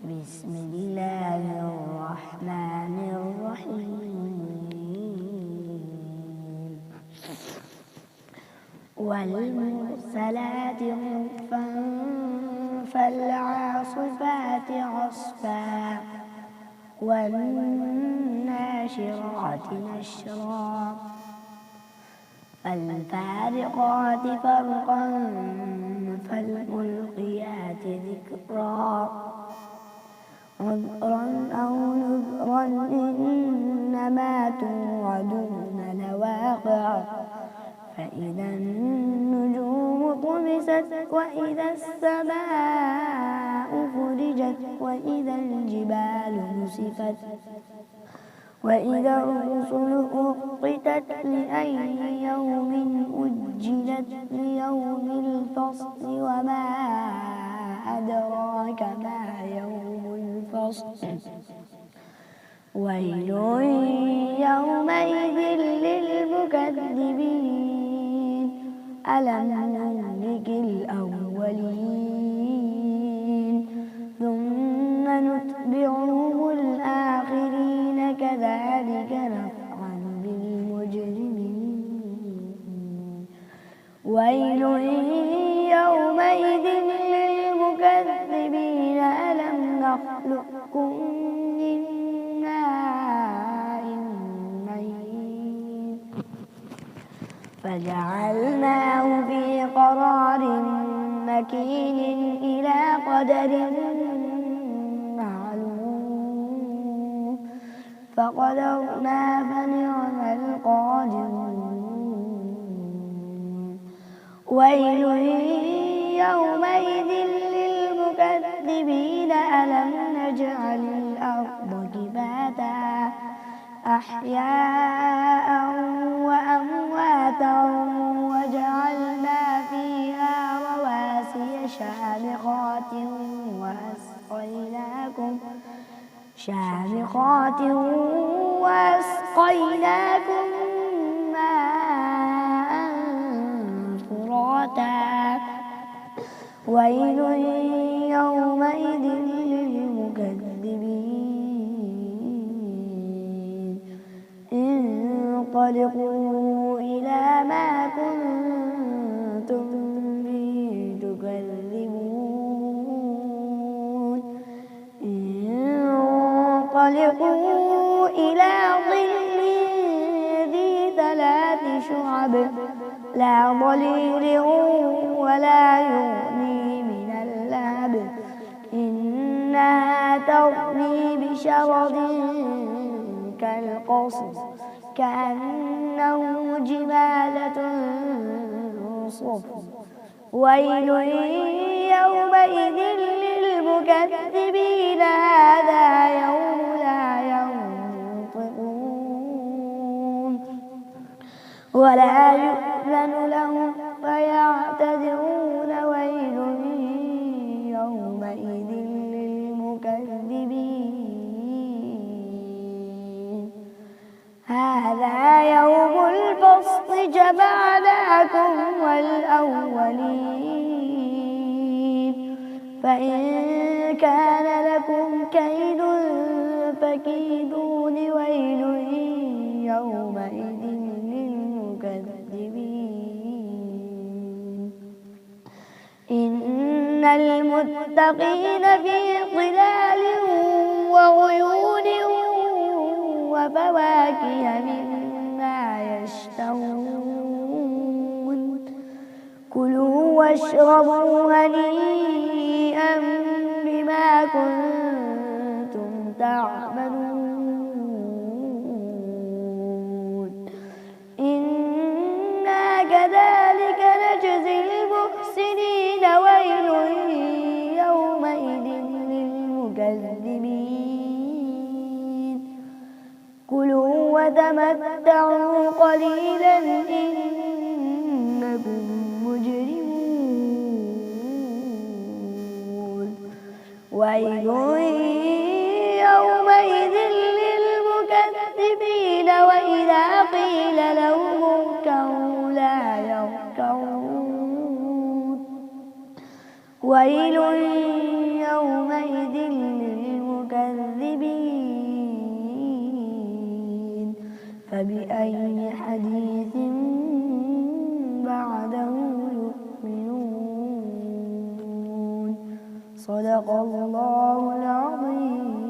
بسم الله الرحمن الرحيم والمرسلات عرفا فالعاصفات عصفا والناشرات نشرا فالفارقات فرقا فالملقيات ذكرا عذرا أو نذرا إنما توعدون لواقع فإذا النجوم طمست وإذا السماء فرجت وإذا الجبال نسفت وإذا الرسل أقتت لأي يوم أجلت ليوم الفصل وما أدراك ما يوم الفصل ويل يومئذ للمكذبين ألم نهلك الأولين ثم نتبعهم الآخرين كذلك نفعل بالمجرمين ويل يومئذ للمكذبين ألم نخلقكم من ماء مهين فجعلناه في قرار مكين إلى قدر معلوم فقدرنا فنعم القادرون ويل يومئذ للمكذبين ألم نجعل الأرض كفاتا أحياء وأمواتا وجعلنا فيها رواسي شامخات وأسقيناكم ماء فراتا ويل يومئذ للمكذبين انطلقوا إلى ما كنتم به تكذبون انطلقوا إلى ظل ذي 3 شعب لا ظليل ولا يغني من اللهب إنها ترمي بشرر كالقصر كأنه جمالة صفر ويل يومئذ للمكذبين هذا يوم لا ينطقون ولا يؤذن لهم فيعتذرون ويل يومئذ للمكذبين هذا يوم الفصل جمعناكم والأولين فإن كان لكم كيد فكيدون ويل يومئذ للمكذبين إن المتقين في ظلال وعيون وفواكه مما يشتهون كلوا واشربوا هنيئا بما كنتم تعملون إنا كذلك نجزي المحسنين ويل يومئذ للمكذبين كلوا وتمتعوا قليلا إنكم مجرمون ويل يومئذ للمكذبين وإذا قيل لهم اركعوا لا يركعون ويل يومئذ للمكذبين فبأي حديث بعده يؤمنون صدق الله العظيم.